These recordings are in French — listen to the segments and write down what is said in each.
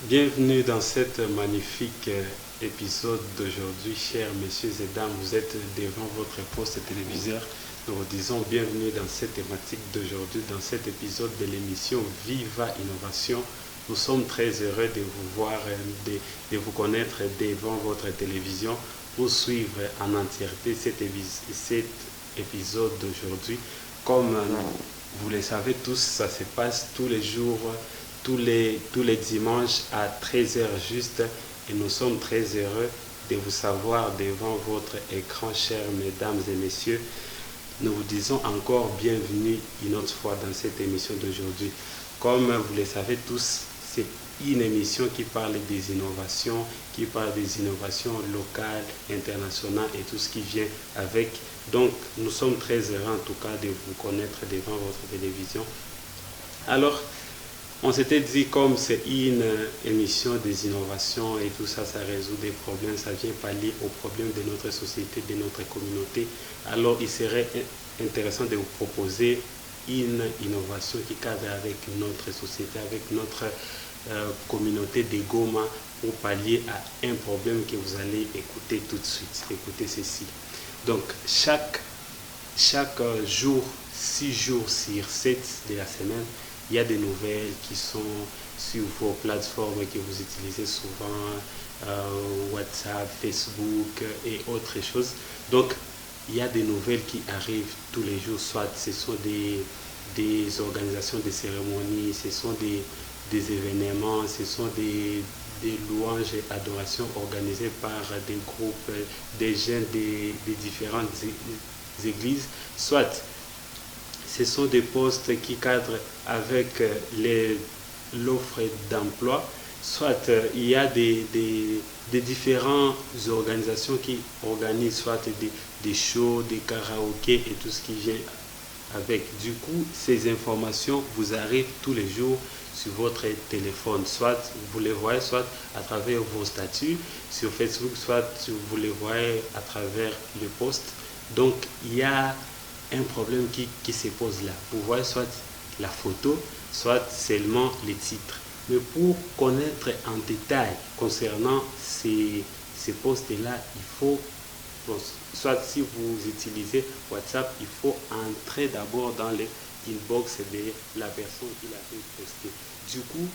Bienvenue dans cet magnifique épisode d'aujourd'hui, chers messieurs et dames. Vous êtes devant votre poste téléviseur. Nous vous disons bienvenue dans cette thématique d'aujourd'hui, dans cet épisode de l'émission Viva Innovation. Nous sommes très heureux de vous voir, de vous connaître devant votre télévision pour suivre en entièreté cet épisode d'aujourd'hui. Comme vous le savez tous, ça se passe tous les jours, tous les dimanches à 13 heures juste, et nous sommes très heureux de vous savoir devant votre écran, chers mesdames et messieurs. Nous vous disons encore bienvenue une autre fois dans cette émission d'aujourd'hui. Comme vous le savez tous, c'est une émission qui parle des innovations locales, internationales et tout ce qui vient avec. Donc, nous sommes très heureux en tout cas de vous connaître devant votre télévision. Alors, on s'était dit, comme c'est une émission des innovations et tout ça, ça résout des problèmes, ça vient pallier aux problèmes de notre société, de notre communauté. Alors, il serait intéressant de vous proposer une innovation qui cadre avec notre société, avec notre communauté de Goma, pour pallier à un problème que vous allez écouter tout de suite. Écoutez ceci. Donc, chaque jour, 6 jours sur 7 de la semaine, il y a des nouvelles qui sont sur vos plateformes que vous utilisez souvent, WhatsApp, Facebook et autres choses. Donc, il y a des nouvelles qui arrivent tous les jours, soit ce sont des organisations de cérémonies, ce sont des événements, ce sont des louanges et adorations organisées par des groupes, des jeunes des différentes églises, soit ce sont des postes qui cadrent avec l'offre d'emploi, soit il y a des différentes organisations qui organisent soit des shows, des karaokés et tout ce qui vient avec. Du coup, ces informations vous arrivent tous les jours sur votre téléphone, soit vous les voyez soit à travers vos statuts sur Facebook, soit vous les voyez à travers le post. Donc, il y a un problème qui se pose là. Vous voyez soit la photo, soit seulement les titres. Mais pour connaître en détail concernant ces postes-là, il faut, soit si vous utilisez WhatsApp, il faut entrer d'abord dans les inbox de la personne qui l'a fait poster. Du coup,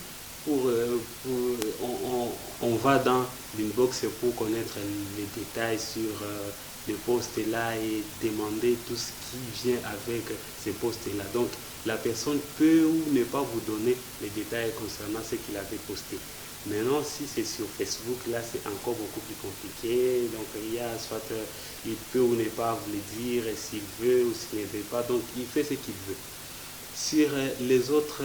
on va dans l'inbox pour connaître les détails sur les postes-là et demander tout ce qui vient avec ces postes-là. Donc, la personne peut ou ne pas vous donner les détails concernant ce qu'il avait posté. Maintenant, si c'est sur Facebook, là, c'est encore beaucoup plus compliqué. Donc, il y a soit il peut ou ne pas vous le dire s'il veut ou s'il ne veut pas. Donc, il fait ce qu'il veut. Sur les autres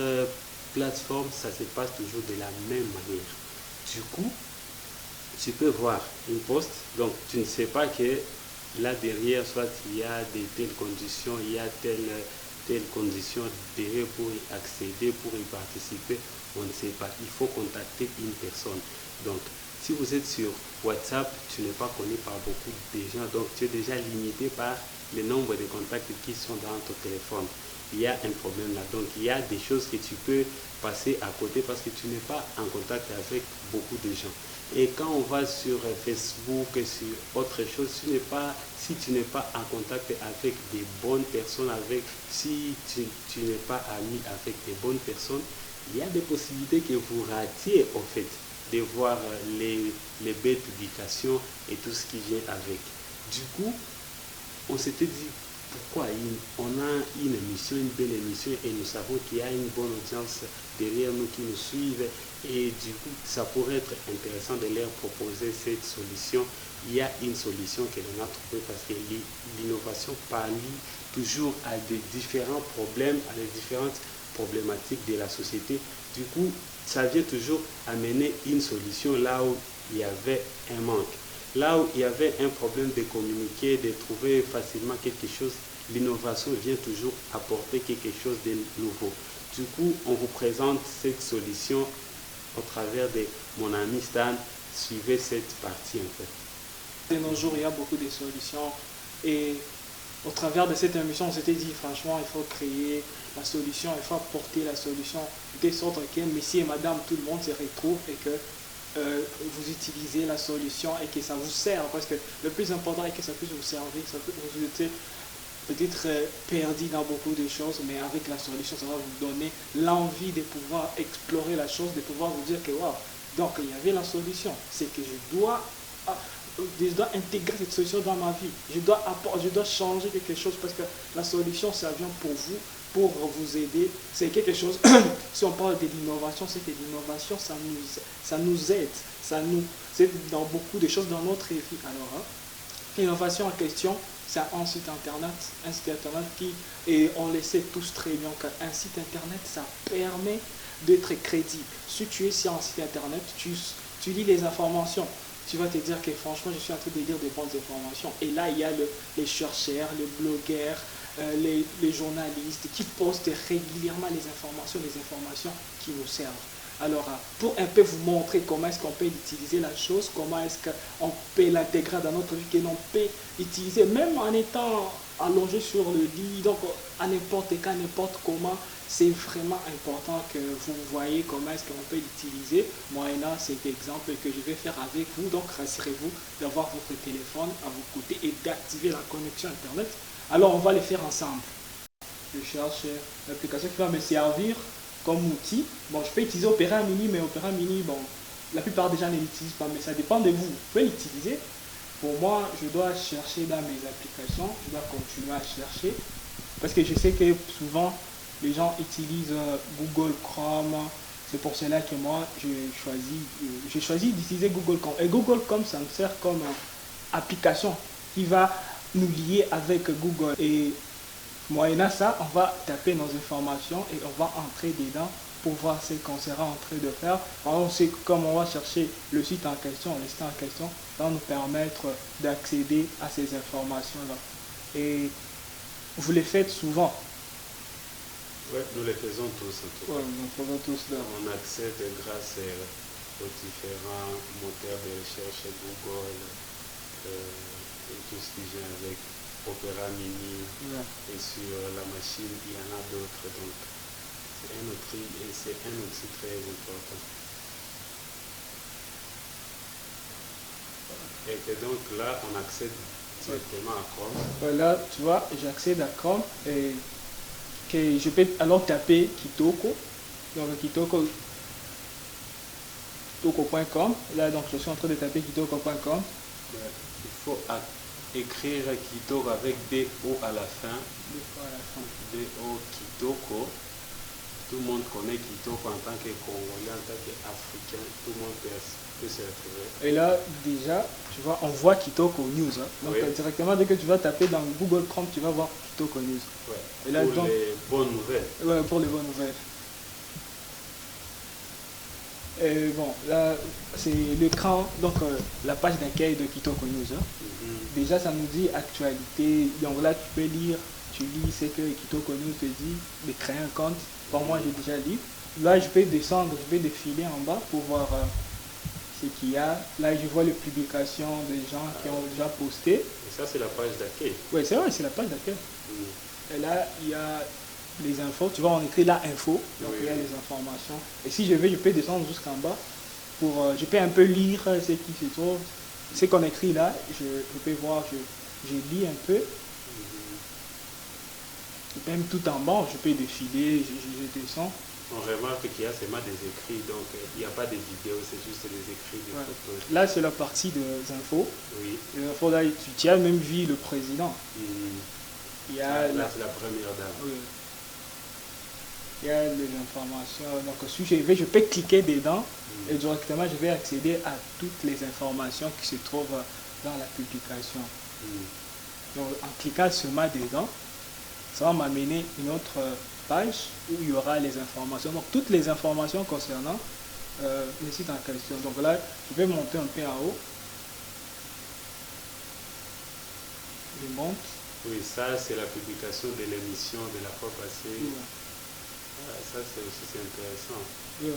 plateformes, ça se passe toujours de la même manière. Du coup, tu peux voir une poste, donc tu ne sais pas que là derrière, soit il y a de telles conditions, il y a telle condition derrière pour y accéder, pour y participer, on ne sait pas. Il faut contacter une personne. Donc, si vous êtes sur WhatsApp, tu n'es pas connu par beaucoup de gens, donc tu es déjà limité par le nombre de contacts qui sont dans ton téléphone. Il y a un problème là. Donc, il y a des choses que tu peux passer à côté parce que tu n'es pas en contact avec beaucoup de gens. Et quand on va sur Facebook et sur autre chose, si tu n'es pas en contact avec des bonnes personnes, si tu n'es pas ami avec des bonnes personnes, il y a des possibilités que vous ratiez en fait de voir les belles publications et tout ce qui vient avec. Du coup, on s'était dit, pourquoi on a une émission, une belle émission, et nous savons qu'il y a une bonne audience derrière nous qui nous suivent, et du coup, ça pourrait être intéressant de leur proposer cette solution. Il y a une solution que l'on a trouvée parce que l'innovation pallie toujours à des différents problèmes, à des différentes problématiques de la société. Du coup, ça vient toujours amener une solution là où il y avait un manque. Là où il y avait un problème de communiquer, de trouver facilement quelque chose, l'innovation vient toujours apporter quelque chose de nouveau. Du coup, on vous présente cette solution au travers de mon ami Stan. Suivez cette partie en fait. De nos jours, il y a beaucoup de solutions et au travers de cette émission, on s'était dit, franchement, il faut créer la solution, il faut apporter la solution, de sorte que monsieur et madame, tout le monde se retrouve et que vous utilisez la solution et que ça vous sert. Parce que le plus important est que ça puisse vous servir, ça peut vous aider peut-être perdu dans beaucoup de choses, mais avec la solution, ça va vous donner l'envie de pouvoir explorer la chose, de pouvoir vous dire que waouh, donc il y avait la solution, c'est que je dois intégrer cette solution dans ma vie, je dois changer quelque chose parce que la solution, ça vient pour vous, pour vous aider, c'est quelque chose, si on parle de l'innovation, c'est que l'innovation, ça nous aide, c'est dans beaucoup de choses dans notre vie. Alors, hein, l'innovation en question, c'est un site internet qui, et on le sait tous très bien qu'un site internet, ça permet d'être crédible. Si tu es sur un site internet, tu lis les informations, tu vas te dire que franchement, je suis en train de lire des bonnes informations. Et là, il y a les chercheurs, les blogueurs, les journalistes qui postent régulièrement les informations qui nous servent. Alors, pour un peu vous montrer comment est-ce qu'on peut utiliser la chose, comment est-ce qu'on peut l'intégrer dans notre vie, que l'on peut utiliser, même en étant allongé sur le lit, donc à n'importe quand, n'importe comment, c'est vraiment important que vous voyez comment est-ce qu'on peut l'utiliser. Moyennant cet exemple que je vais faire avec vous, donc rassurez-vous d'avoir votre téléphone à vos côtés et d'activer la connexion Internet. Alors, on va le faire ensemble. Je cherche l'application qui va me servir comme outil. Bon, je peux utiliser Opera Mini, mais Opera Mini, bon, la plupart des gens ne l'utilisent pas, mais ça dépend de vous. Vous pouvez l'utiliser. Pour moi, je dois chercher dans mes applications, je dois continuer à chercher, parce que je sais que souvent, les gens utilisent Google Chrome. C'est pour cela que moi, j'ai choisi d'utiliser Google Chrome. Et Google Chrome, ça me sert comme application qui va nous lier avec Google. Et moyennant ça, on va taper nos informations et on va entrer dedans pour voir ce qu'on sera en train de faire. On sait comment on va chercher le site en question, le site en question, va nous permettre d'accéder à ces informations-là. Et vous les faites souvent. Oui, nous les faisons tous en tout cas. Ouais, nous les faisons tous là. On accède grâce aux différents moteurs de recherche Google et tout ce qui vient avec Opera Mini. Ouais. Et sur la machine, il y en a d'autres. Donc, c'est un outil très important. Et que donc là, on accède directement à Chrome. Là, tu vois, j'accède à Chrome et que je peux alors taper Kitoko. Donc, kitoko.com. Là, donc, je suis en train de taper kitoko.com. Il faut écrire Kitoko avec D-O à la fin. D-O Kitoko. Tout le monde connaît Kitoko en tant que Congolais, en tant qu'Africain. Tout le monde peut se retrouver. Et là, déjà, tu vois, on voit Kitoko News. Hein. Donc, oui. Directement, dès que tu vas taper dans Google Chrome, tu vas voir Kitoko News. Ouais. Et là, pour les bonnes nouvelles. Ouais, pour les bonnes nouvelles. Et bon, là, c'est l'écran, donc la page d'accueil de Kitoko News. Hein. Déjà, ça nous dit actualité. Donc là, tu peux lire, tu lis ce que Kitoko News te dit, de créer un compte. Pour moi, j'ai déjà lu. Là, je vais descendre, je vais défiler en bas pour voir ce qu'il y a. Là, je vois les publications des gens qui ont déjà posté. Et ça, c'est la page d'accueil. Oui, c'est vrai, c'est la page d'accueil. Et là, il y a les infos. Tu vois, on écrit là info. Donc, il y a les informations. Et si je veux, je peux descendre jusqu'en bas. Je peux un peu lire ce qui se trouve. Ce qu'on écrit là, je peux voir, je lis un peu. Même tout en bas, je peux défiler, je descends. On remarque qu'il y a seulement des écrits, donc il n'y a pas de vidéos, c'est juste des écrits, des photos. Là, c'est la partie des infos. Oui. Les infos, là, tu as même vu le président. Il y a là, c'est la première dame. Oui. Il y a les informations. Donc, si je peux cliquer dedans et directement, je vais accéder à toutes les informations qui se trouvent dans la publication. Donc, en cliquant seulement dedans, ça va m'amener une autre page où il y aura les informations. Donc, toutes les informations concernant le site en question. Donc là, je vais monter un peu en haut. Je monte. Oui, ça, c'est la publication de l'émission de la fois passée. Ça, c'est intéressant. Le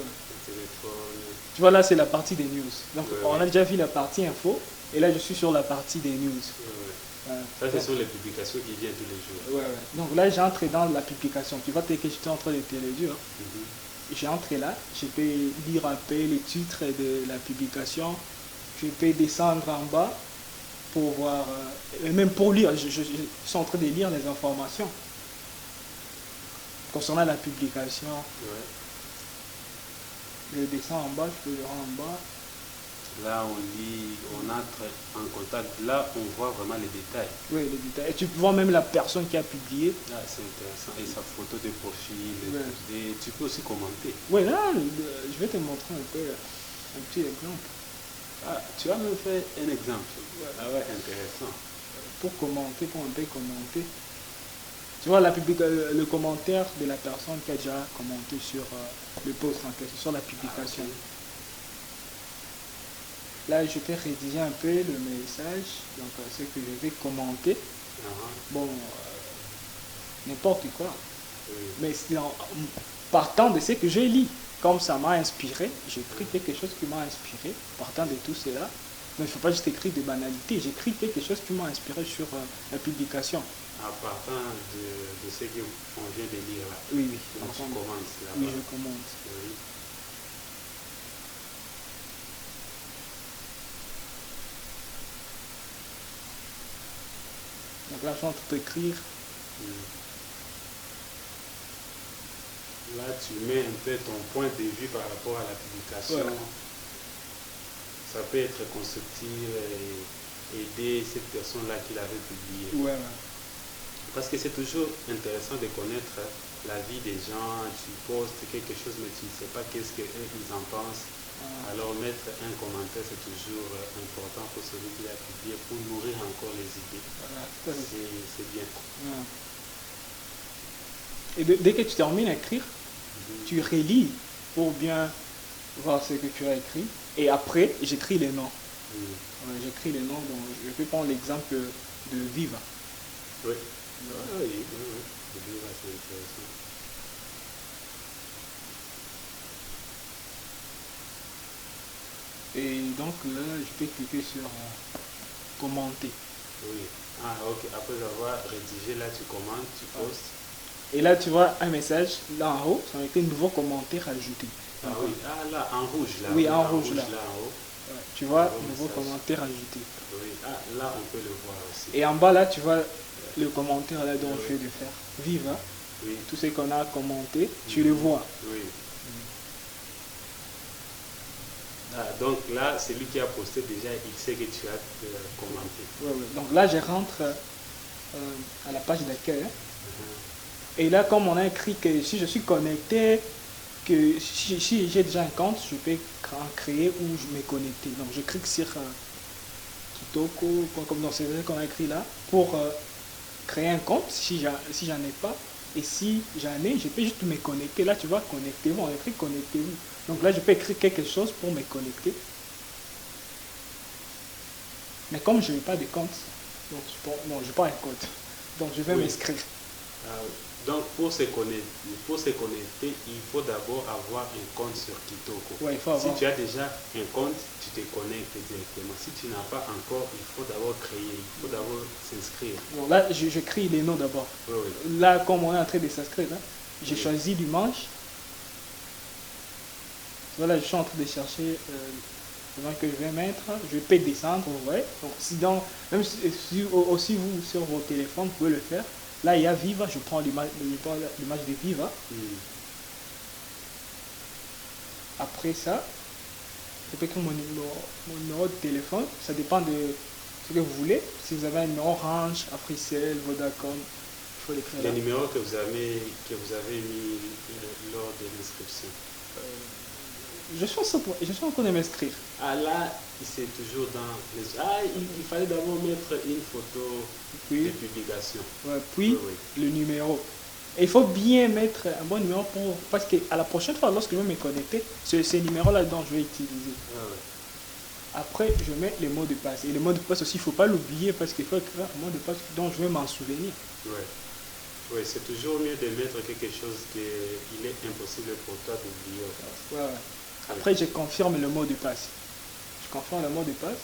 téléphone. Tu vois, là, c'est la partie des news. Donc, on a déjà vu la partie info. Et là, je suis sur la partie des news. Ouais. Ouais. Ça, ce sont les publications qui viennent tous les jours. Ouais, ouais. Donc là, j'ai entré dans la publication. Tu vois, tel que j'étais en train de te le dire. Mhm. J'ai entré là. Je peux lire un peu les titres de la publication. Je peux descendre en bas pour voir, et même pour lire. Je suis en train de lire les informations concernant la publication. Ouais. Je descends en bas, je peux lire en bas. Là, on lit, on entre en contact. Là, on voit vraiment les détails. Oui, les détails. Et tu vois même la personne qui a publié. Là, c'est intéressant. Et sa photo de profil. Ouais. Et tu peux aussi commenter. Oui, là, je vais te montrer un peu un petit exemple. Ah, tu as même fait un exemple. Ouais. Ah ouais, intéressant. Pour commenter, pour un peu commenter. Tu vois le commentaire de la personne qui a déjà commenté sur le post en question, sur la publication. Ah, ok. Là, je peux rédiger un peu le message, donc ce que je vais commenter. Ah, Bon, n'importe quoi. oui. Mais partant de ce que j'ai lu, comme ça m'a inspiré, j'ai écrit quelque chose qui m'a inspiré, partant de tout cela. Mais il ne faut pas juste écrire des banalités, j'écris quelque chose qui m'a inspiré sur la publication. À partir de ce qu'on vient de lire là. Oui, oui. Donc, tu commences là-bas. Oui, je commente. Oui. Donc là, je suis en train d'écrire. Là, tu mets un peu ton point de vue par rapport à la publication. Ouais. Ça peut être constructif et aider cette personne-là qui l'avait publié. Ouais, ouais. Parce que c'est toujours intéressant de connaître la vie des gens. Tu postes quelque chose, mais tu ne sais pas qu'est-ce qu'eux ils en pensent. Alors mettre un commentaire, c'est toujours important pour celui qui l'a publié, pour nourrir encore les idées. Voilà, tout à fait. C'est bien. Ouais. Et dès que tu termines d'écrire, tu relis pour bien voir ce que tu as écrit. Et après, j'écris les noms. Ouais, j'écris les noms. Donc, je peux prendre l'exemple de Viva. Oui. Oui, oui, oui. Viva, c'est intéressant. Et donc là, je peux cliquer sur commenter. Oui. Ah, ok. Après avoir rédigé, là, tu commentes, tu postes. Et là, tu vois un message, là en haut, ça a été nouveau commentaire ajouté. Ah oui. Ah, là, en rouge, là. Oui, en rouge, là. Là, en haut. Ouais, tu vois, Nouveau nouveau message. commentaire ajouté. Oui. Ah, là, on peut le voir aussi. Et en bas, là, tu vois le commentaire là dont Oui. je viens de faire. Viva, Oui. tout ce qu'on a commenté, tu le vois. Oui. Ah, donc là, celui qui a posté déjà, il sait que tu as commenté. Ouais, ouais. Donc là, je rentre à la page d'accueil. Et là, comme on a écrit que si je suis connecté, que si j'ai déjà un compte, je peux en créer ou je me connecter. Donc je clique sur Kitoko, comme dans ce qu'on a écrit là, pour créer un compte si j'en ai pas. Et si j'en ai, je peux juste me connecter. Là, tu vois, connectez-vous. On écrit connectez-vous. Donc là, je peux écrire quelque chose pour me connecter. Mais comme je n'ai pas de compte, donc je n'ai pas un compte. Donc je vais Oui. m'inscrire. Donc pour se connecter, il faut d'abord avoir un compte sur Kitoko. Ouais, il faut avoir. Si tu as déjà un compte, tu te connectes directement. Si tu n'as pas encore, il faut d'abord créer, il faut d'abord s'inscrire. Bon, là, j'écris les noms d'abord. Oui, oui. Là, comme on est en train de s'inscrire, j'ai choisi dimanche. Voilà, je suis en train de chercher le nom que je vais mettre. Je peux descendre, vous voyez. Donc, même si aussi vous, sur vos téléphones, vous pouvez le faire. Là, il y a Viva, je prends l'image de Viva. Après ça, je peux écrire mon numéro de téléphone. Ça dépend de ce que vous voulez. Si vous avez un numéro Orange, Africell, Vodacom, il faut l'écrire là. Les numéros que vous avez mis lors de l'inscription. Je suis en train de m'inscrire. Ah là, c'est toujours dans les... Ah, il fallait d'abord mettre une photo de publication. Ouais, puis Oui, oui. le numéro. Et il faut bien mettre un bon numéro parce qu'à la prochaine fois, lorsque je vais me connecter, c'est ce numéro-là dont je vais utiliser. Ah, ouais. Après, je mets les mots de passe. Et le mot de passe aussi, il ne faut pas l'oublier parce qu'il faut écrire un mot de passe dont je vais m'en souvenir. Ouais. Oui, c'est toujours mieux de mettre quelque chose qu'il est impossible pour toi d'oublier. Ouais, ouais. Après, je confirme le mot de passe. Je confirme le mot de passe.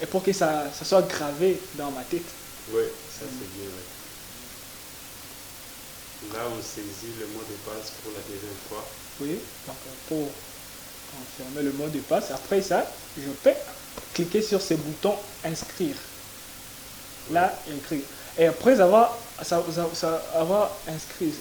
et pour que ça soit gravé dans ma tête. Oui, ça c'est bien. Ouais. Là, on saisit le mot de passe pour la deuxième fois. Oui, donc pour confirmer le mot de passe, après ça, je peux cliquer sur ce bouton inscrire. Là, écrire. Et après m'avoir inscrit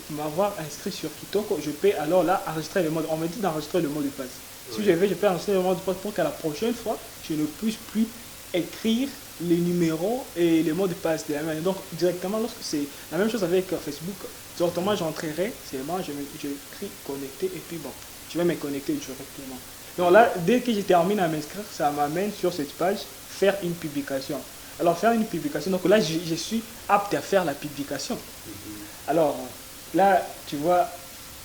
sur Kitoko, je peux alors là enregistrer le mot. On me dit d'enregistrer le mot de passe. Si Oui. je peux enregistrer le mot de passe pour qu'à la prochaine fois, je ne puisse plus écrire les numéros et les mots de passe de la même manière. Donc directement, lorsque c'est la même chose avec Facebook, directement j'entrerai, seulement j'écris connecter et puis bon, je vais me connecter directement. Donc là, dès que je termine à m'inscrire, ça m'amène sur cette page faire une publication. Alors faire une publication, donc là je suis apte à faire la publication. Alors là, tu vois,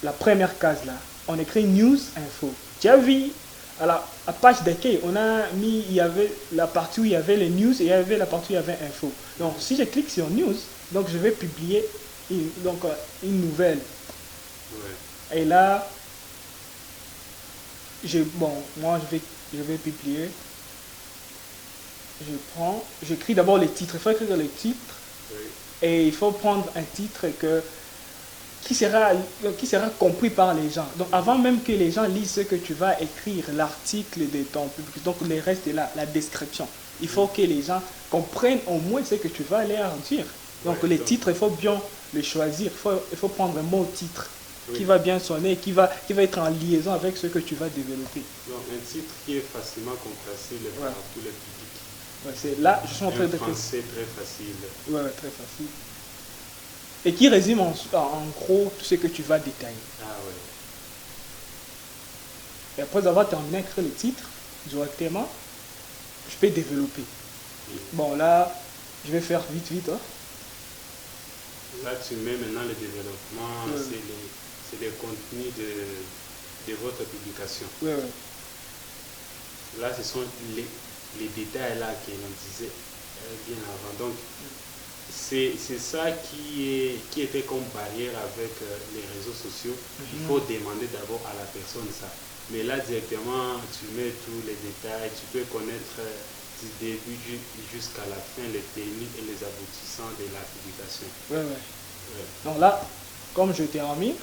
la première case là, on écrit news info. Tu as vu, à la page d'accueil, on a mis, il y avait la partie où il y avait les news et il y avait la partie où il y avait info. Donc si je clique sur news, donc je vais publier une nouvelle. Ouais. Et là, moi je vais publier. J'écris d'abord les titres. Il faut écrire les titres. Oui. Et il faut prendre un titre qui sera compris par les gens. Donc avant même que les gens lisent ce que tu vas écrire, l'article de ton public, donc le reste est là, la description. Il faut que les gens comprennent au moins ce que tu vas leur dire. Donc les titres, il faut bien les choisir. Il faut prendre un mot titre qui va bien sonner, qui va être en liaison avec ce que tu vas développer. Donc un titre qui est facilement compréhensible par tous les publics. Ouais, c'est là, je suis en train de français très facile. Ouais, très facile. Et qui résume en gros tout ce que tu vas détailler. Ah ouais. Et après avoir terminé à écrire le titre, directement, je peux développer. Oui. Bon, là, je vais faire vite. Hein. Là, tu mets maintenant le développement, c'est les contenus de votre publication. Ouais. Là, ce sont les détails là que l'on disait bien avant. Donc, c'est ça qui était comme barrière avec les réseaux sociaux. Il faut demander d'abord à la personne ça. Mais là, directement, tu mets tous les détails, tu peux connaître du début jusqu'à la fin les techniques et les aboutissants de la publication. Ouais. Donc là, comme je termine,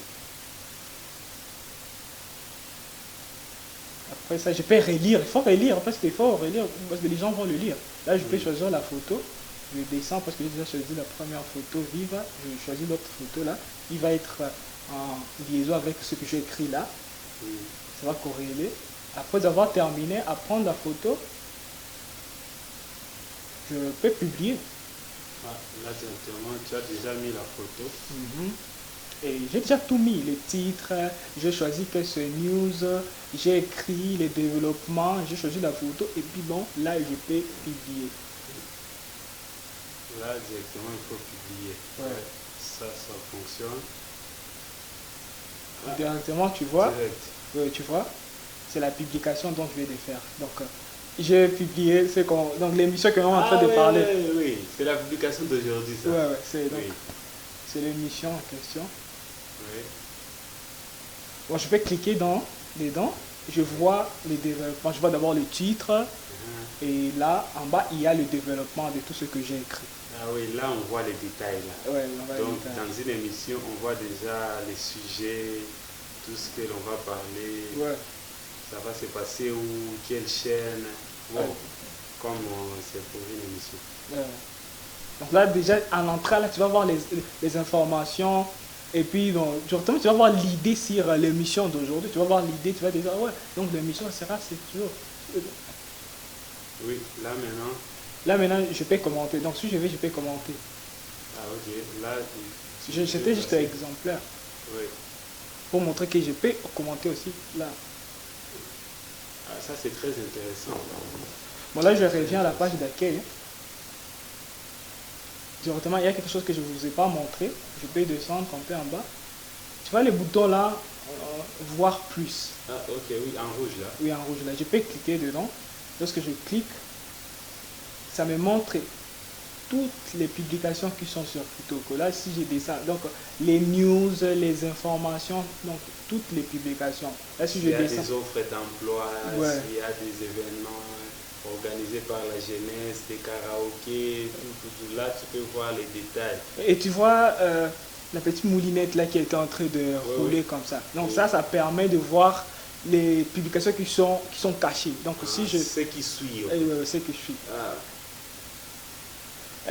après ça, je peux relire. Il faut relire parce que les gens vont le lire. Là, je peux choisir la photo. Je descends parce que j'ai déjà choisi la première photo vive. Je choisis l'autre photo là. Il va être en liaison avec ce que j'ai écrit là. Ça va corréler. Après avoir terminé à prendre la photo, je peux publier. Là, directement, tu as déjà mis la photo. Et j'ai déjà tout mis, les titres, j'ai choisi que c'est news, j'ai écrit les développements, j'ai choisi la photo et puis bon, là je peux publier. Là, directement, il faut publier. Ouais. Ça fonctionne. Directement, tu vois, Direct. c'est la publication dont je vais le faire. Donc, j'ai publié donc l'émission que l'on est en train de parler. Oui, c'est la publication d'aujourd'hui, ça. C'est l'émission en question. Oui. Bon, je vais cliquer dedans, je vois les développements, je vois d'abord le titre, et là, en bas, il y a le développement de tout ce que j'ai écrit. Ah oui, là, on voit les détails. Là. Ouais, on voit donc, les détails. dans une émission, on voit déjà les sujets, tout ce que l'on va parler. Ouais. Ça va se passer où, quelle chaîne, comme c'est pour une émission. Donc là, déjà, en entrant, là, tu vas voir les informations. Et puis, tu vas voir l'idée sur l'émission d'aujourd'hui. Tu vas voir l'idée, tu vas dire, donc l'émission sera, c'est toujours... Oui, là maintenant... Là maintenant, je peux commenter. Donc si je vais, je peux commenter. Ah ok, là... C'était juste un exemplaire. Oui. Pour montrer que je peux commenter aussi, là. Ah, ça c'est très intéressant. Bon là, je reviens à la page d'accueil. Directement, il y a quelque chose que je ne vous ai pas montré. Je peux descendre un peu en bas. Tu vois les boutons là, voir plus. Ah ok, oui, en rouge là. Oui, en rouge là. Je peux cliquer dedans. Lorsque je clique, ça me montre toutes les publications qui sont sur Kitoko. Là, si je descends, donc les news, les informations, donc toutes les publications. Là, si je descends, il y a des offres d'emploi, il y a des événements, organisés par la jeunesse, des karaokés, tout. Là, tu peux voir les détails. Et tu vois la petite moulinette là qui était en train de rouler oui. comme ça. Donc Oui. ça permet de voir les publications qui sont cachées. Donc si je... Ce qui suit. ce que je suis. Ah,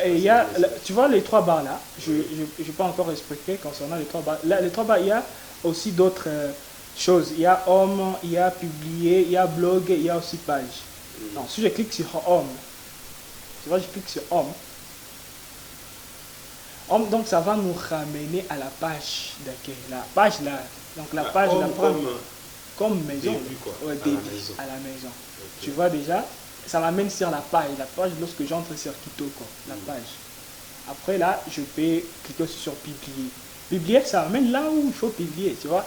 Et il y a, tu vois les 3 barres là, je n'ai pas encore expliqué concernant les 3 barres. Là, les 3 barres, il y a aussi d'autres choses. Il y a homme, il y a publié, il y a blog, il y a aussi page. Donc si je clique sur homme, tu vois, je clique sur homme. Homme, donc ça va nous ramener à la page d'accueil. La page là, donc la page homme la comme maison. Début, quoi. Ouais, À début, la maison. à la maison. Ok. Tu vois déjà, ça m'amène sur la page. La page lorsque j'entre sur Kitoko, la page. Après là, je peux cliquer aussi sur publier. Publier, ça m'amène là où il faut publier, tu vois.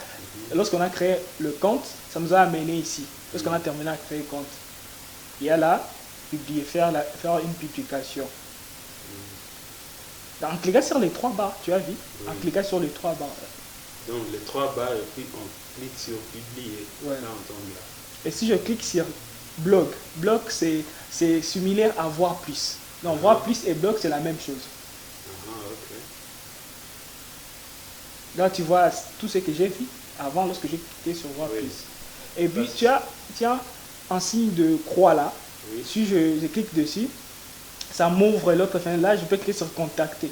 Lorsqu'on a créé le compte, ça nous a amené ici. Lorsqu'on a terminé à créer le compte, il y a là, publier, faire une publication. En cliquant sur les 3 barres, tu as vu, en cliquant sur les 3 barres. Donc les 3 barres et puis on clique sur publier. Ouais. Là, on tombe là. Et si je clique sur blog, blog c'est similaire à voir plus. Donc voir plus et blog c'est la même chose. Ok. Là tu vois tout ce que j'ai fait avant lorsque j'ai cliqué sur voir Oui. plus. Et puis tu as un signe de croix là. Oui. Si je clique dessus, ça m'ouvre l'autre fenêtre. Là je peux cliquer sur contacter.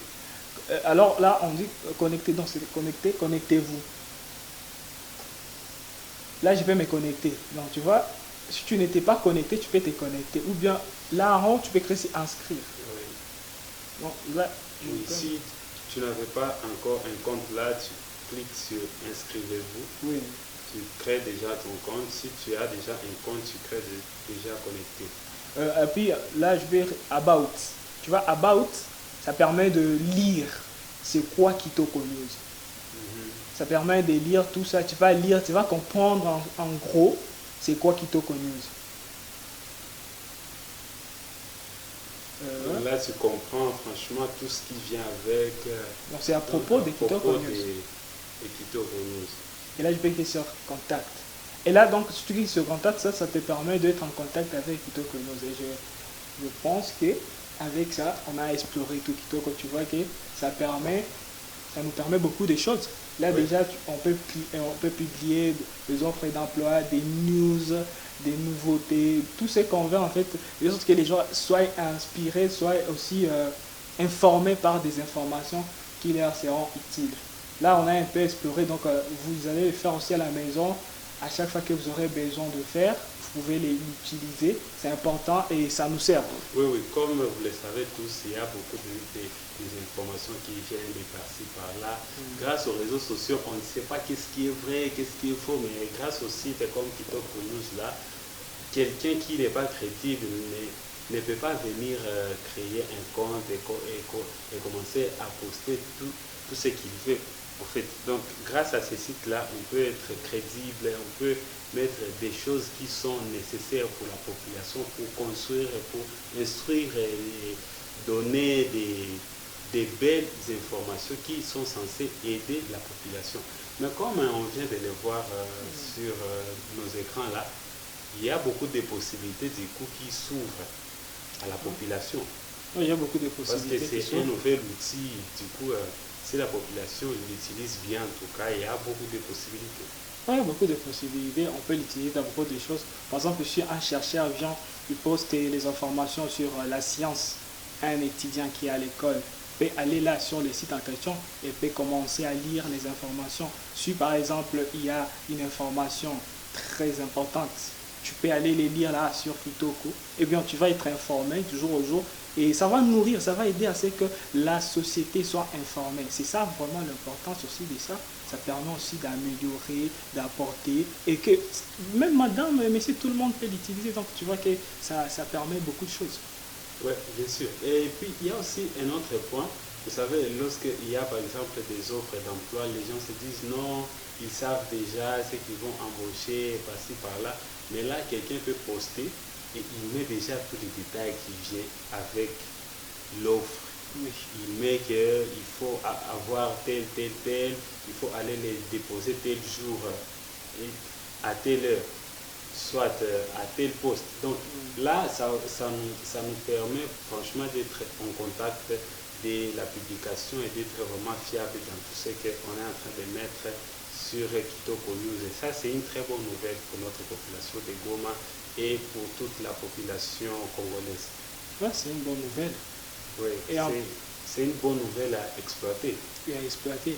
Alors là on dit connecter, donc c'est connecter, connectez-vous. Là je vais me connecter. Donc tu vois, si tu n'étais pas connecté, tu peux te connecter. Ou bien là en haut, tu peux créer inscrire. Oui. Donc là, Si tu n'avais pas encore un compte là, tu cliques sur inscrivez-vous. oui. Tu crées déjà ton compte. Si tu as déjà un compte, tu crées déjà connecté. Et puis là, je vais about. Tu vois, about, ça permet de lire c'est quoi Kitoko News. Ça permet de lire tout ça. Tu vas lire, tu vas comprendre en gros c'est quoi Kitoko News. Donc là, tu comprends franchement tout ce qui vient avec. Donc c'est à propos de Kitoko News. De Kitoko News. Et là, je vais cliquer sur contact. Et là, donc, si tu cliques sur contact, ça te permet d'être en contact avec Kitoko News. Et je pense qu'avec ça, on a exploré tout Kitoko. Tu vois que ça nous permet beaucoup de choses. Là, oui. déjà, on peut publier des offres d'emploi, des news, des nouveautés, tout ce qu'on veut en fait, de sorte que les gens soient inspirés, soient aussi informés par des informations qui leur seront utiles. Là, on a un peu exploré, donc vous allez le faire aussi à la maison. À chaque fois que vous aurez besoin de faire, vous pouvez l'utiliser. C'est important et ça nous sert. Oui, comme vous le savez tous, il y a beaucoup des informations qui viennent de par-ci, par-là. Grâce aux réseaux sociaux, on ne sait pas qu'est-ce qui est vrai, qu'est-ce qui est faux, mais grâce au site comme Kitoko News, là, quelqu'un qui n'est pas crédible ne peut pas venir créer un compte et commencer à poster tout ce qu'il veut. En fait, donc, grâce à ces sites-là, on peut être crédible, on peut mettre des choses qui sont nécessaires pour la population, pour construire, pour instruire et donner des belles informations qui sont censées aider la population. Mais comme on vient de le voir sur nos écrans là, il y a beaucoup de possibilités du coup qui s'ouvrent à la population. Oui, il y a beaucoup de possibilités. Parce que c'est un nouvel outil, du coup, si la population l'utilise bien, en tout cas, il y a beaucoup de possibilités. Oui, il y a beaucoup de possibilités. On peut l'utiliser dans beaucoup de choses. Par exemple, si un chercheur vient, il poste les informations sur la science. Un étudiant qui est à l'école peut aller là sur le site en question et peut commencer à lire les informations. Si par exemple, il y a une information très importante, tu peux aller les lire là sur Kitoko. Et bien, tu vas être informé du jour au jour. Et ça va nourrir, ça va aider à ce que la société soit informée. C'est ça vraiment l'importance aussi de ça. Ça permet aussi d'améliorer, d'apporter. Et que même madame, monsieur, tout le monde peut l'utiliser. Donc tu vois que ça permet beaucoup de choses. Oui, bien sûr. Et puis il y a aussi un autre point. Vous savez, lorsqu'il y a par exemple des offres d'emploi, les gens se disent non, ils savent déjà ce qu'ils vont embaucher par-ci, par-là. Mais là, quelqu'un peut poster et il met déjà tous les détails qui viennent avec l'offre. Oui. Il met qu'il faut avoir tel, il faut aller les déposer tel jour et à telle heure. soit à tel poste. Donc là, ça nous permet franchement d'être en contact de la publication et d'être vraiment fiable dans tout ce qu'on est en train de mettre sur Kitoko News. Et ça, c'est une très bonne nouvelle pour notre population de Goma et pour toute la population congolaise. Ouais, c'est une bonne nouvelle. Oui, c'est une bonne nouvelle à exploiter. Et à exploiter.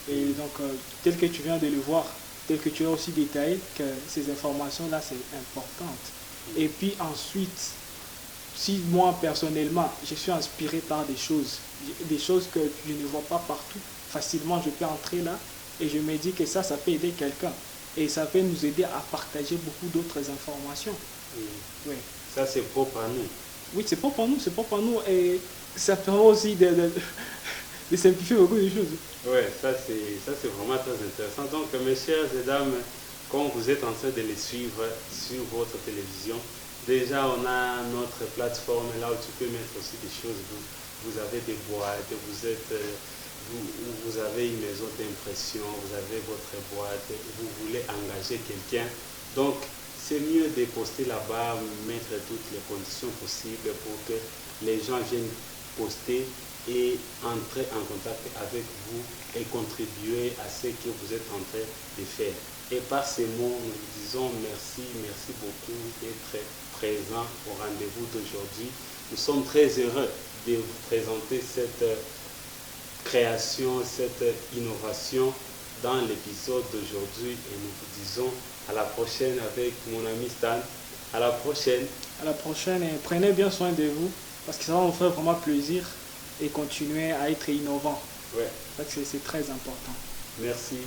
Et donc, tel que tu viens de le voir, tel que tu as aussi détaillé, que ces informations-là, c'est importante. Et puis ensuite, si moi, personnellement, je suis inspiré par des choses que je ne vois pas partout, facilement, je peux entrer là et je me dis que ça peut aider quelqu'un. Et ça peut nous aider à partager beaucoup d'autres informations. Oui. Ça, c'est propre à nous. Oui, c'est propre à nous, c'est propre à nous. Et ça permet aussi de simplifier beaucoup de choses. Oui, ça c'est vraiment très intéressant. Donc, mes chers et dames, quand vous êtes en train de les suivre sur votre télévision, déjà on a notre plateforme là où tu peux mettre aussi des choses. Vous avez des boîtes, vous avez une maison d'impression, vous avez votre boîte, vous voulez engager quelqu'un. Donc, c'est mieux de poster là-bas, mettre toutes les conditions possibles pour que les gens viennent poster et entrer en contact avec vous et contribuer à ce que vous êtes en train de faire. Et par ces mots, nous vous disons merci beaucoup d'être présent au rendez-vous d'aujourd'hui. Nous sommes très heureux de vous présenter cette création, cette innovation dans l'épisode d'aujourd'hui et nous vous disons à la prochaine avec mon ami Stan. À la prochaine. À la prochaine et prenez bien soin de vous parce que ça va vous faire vraiment plaisir et continuer à être innovant. Ouais. C'est très important. Merci.